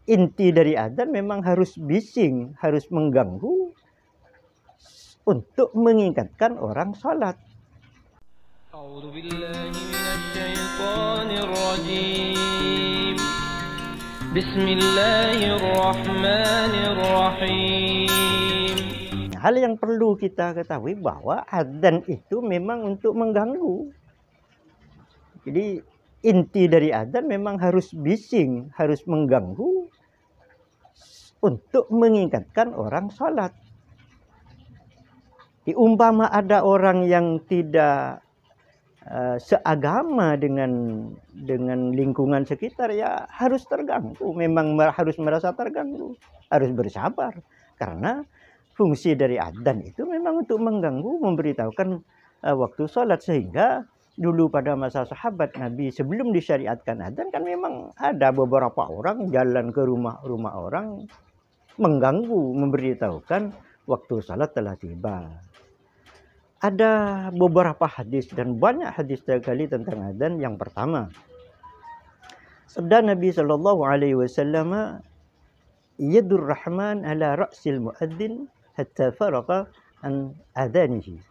inti dari adzan memang harus bising, harus mengganggu untuk mengingatkan orang salat. A'udzu billahi minasyaitonir rajim. Bismillahirrahmanirrahim. Hal yang perlu kita ketahui bahwa adzan itu memang untuk mengganggu. Jadi inti dari adzan memang harus bising, harus mengganggu untuk mengingatkan orang salat. Umpama ada orang yang tidak seagama dengan lingkungan sekitar, ya harus terganggu, memang harus merasa terganggu, harus bersabar, karena fungsi dari adzan itu memang untuk mengganggu, memberitahukan waktu sholat. Sehingga dulu pada masa sahabat Nabi sebelum disyariatkan adzan kan memang ada beberapa orang jalan ke rumah-rumah orang mengganggu, memberitahukan waktu sholat telah tiba. Ada beberapa hadis dan banyak hadis sekali tentang adzan. Yang pertama, sabda Nabi sallallahu alaihi wasallam, yadur rahman ala ra'sil muadzin hatta faraqa an adzanihi.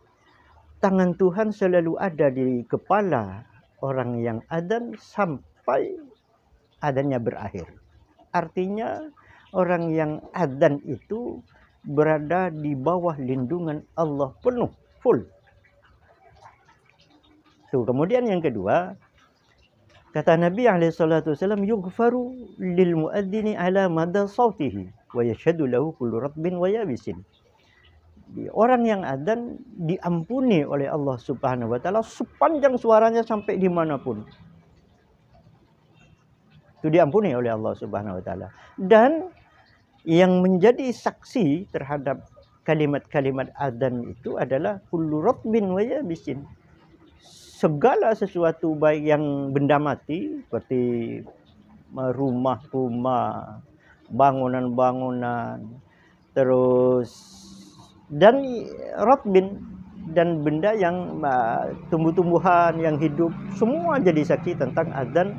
Tangan Tuhan selalu ada di kepala orang yang adzan sampai adzannya berakhir. Artinya orang yang adzan itu berada di bawah lindungan Allah penuh, full. Tuh, kemudian yang kedua, kata Nabi SAW, yughfaru lil muadzini ala mada sautihi wa yashhadu lahu kullu ratbin wa yabisin. Orang yang adzan diampuni oleh Allah Subhanahu wa taala sepanjang suaranya sampai dimanapun. Itu diampuni oleh Allah Subhanahu wa taala. Dan yang menjadi saksi terhadap kalimat-kalimat adzan itu adalah kullu ratbin wa yabisin. Segala sesuatu baik yang benda mati seperti rumah-rumah, bangunan-bangunan, terus dan ratbin dan benda yang tumbuh-tumbuhan yang hidup, semua jadi saksi tentang adzan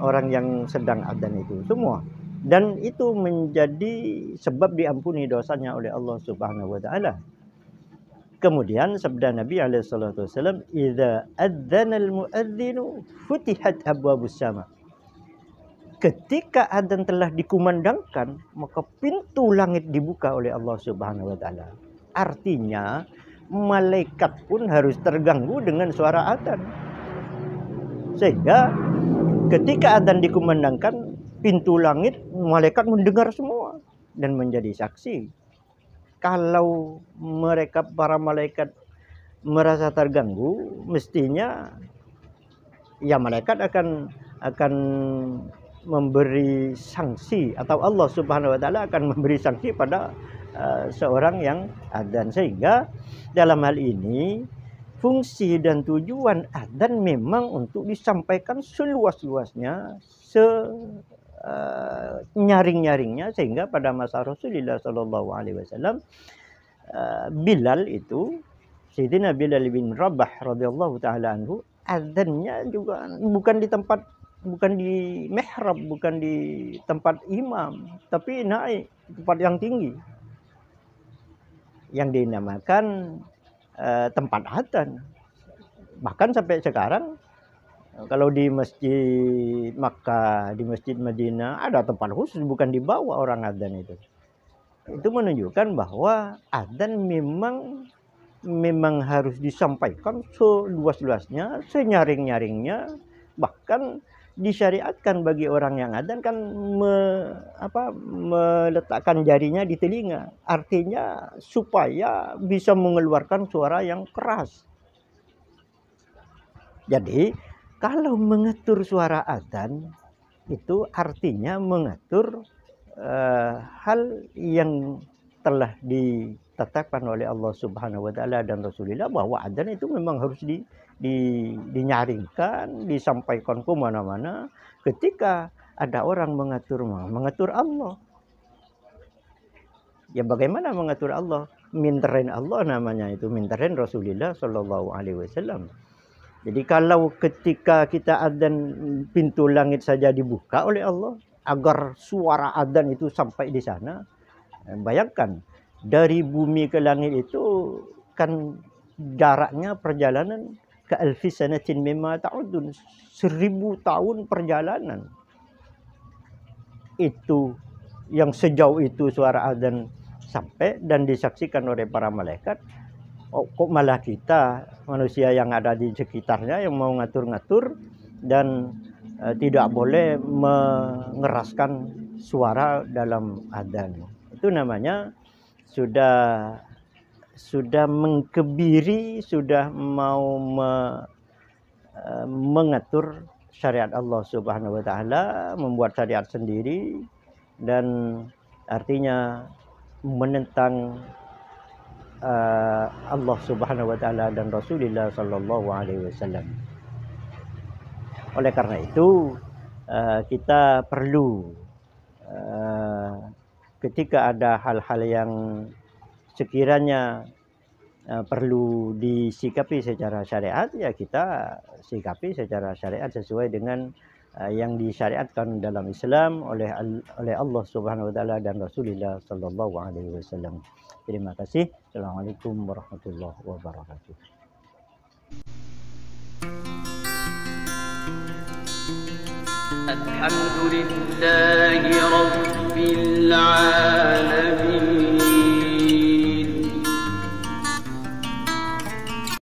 orang yang sedang adzan itu semua. Dan itu menjadi sebab diampuni dosanya oleh Allah Subhanahu wa taala. Kemudian sabda Nabi SAW, idza adzana al-muadzinu futihat abwabus sama. Ketika adzan telah dikumandangkan, maka pintu langit dibuka oleh Allah Subhanahu wa taala. Artinya malaikat pun harus terganggu dengan suara adzan. Sehingga ketika adzan dikumandangkan, pintu langit, malaikat mendengar semua dan menjadi saksi. Kalau mereka, para malaikat, merasa terganggu, mestinya ya malaikat akan memberi sanksi, atau Allah Subhanahu wa taala akan memberi sanksi pada seorang yang adzan. Sehingga dalam hal ini fungsi dan tujuan adzan memang untuk disampaikan seluas-luasnya, nyaring-nyaringnya, sehingga pada masa Rasulullah Shallallahu Alaihi Wasallam, Bilal itu, Sayyidina Bilal bin Rabah radhiyallahu taala anhu, adzannya juga bukan di tempat, bukan di mihrab, bukan di tempat imam, tapi naik tempat yang tinggi yang dinamakan tempat adzan. Bahkan sampai sekarang kalau di masjid Makkah, di masjid Madinah ada tempat khusus, bukan dibawa orang adzan itu. Itu menunjukkan bahwa adzan memang harus disampaikan seluas-luasnya, senyaring-nyaringnya. Bahkan disyariatkan bagi orang yang adzan kan meletakkan jarinya di telinga. Artinya supaya bisa mengeluarkan suara yang keras. Jadi kalau mengatur suara adzan itu artinya mengatur hal yang telah ditetapkan oleh Allah Subhanahu wa taala dan Rasulullah, bahwa adzan itu memang harus dinyaringkan, disampaikan ke mana-mana. Ketika ada orang mengatur Allah. Ya bagaimana mengatur Allah? Minterin Allah namanya itu, minterin Rasulullah Shallallahu Alaihi Wasallam. Jadi kalau ketika kita adzan pintu langit saja dibuka oleh Allah, agar suara adzan itu sampai di sana. Bayangkan dari bumi ke langit itu kan jaraknya perjalanan ke alfi sanatin mimma ta'udun, 1000 tahun perjalanan. Itu yang sejauh itu suara adzan sampai dan disaksikan oleh para malaikat. Kok malah kita manusia yang ada di sekitarnya yang mau ngatur-ngatur dan tidak boleh mengeraskan suara dalam adzan. Itu namanya sudah mengkebiri, sudah mau mengatur syariat Allah Subhanahu wa taala, membuat syariat sendiri, dan artinya menentang Allah Subhanahu wa taala dan Rasulullah sallallahu alaihi wasallam. Oleh karena itu kita perlu ketika ada hal-hal yang sekiranya perlu disikapi secara syariat, ya kita sikapi secara syariat sesuai dengan yang disyariatkan dalam Islam oleh Allah Subhanahu wa taala dan Rasulullah sallallahu alaihi wasallam. Terima kasih. Assalamualaikum warahmatullahi wabarakatuh. Alhamdulillahi rabbil alamin.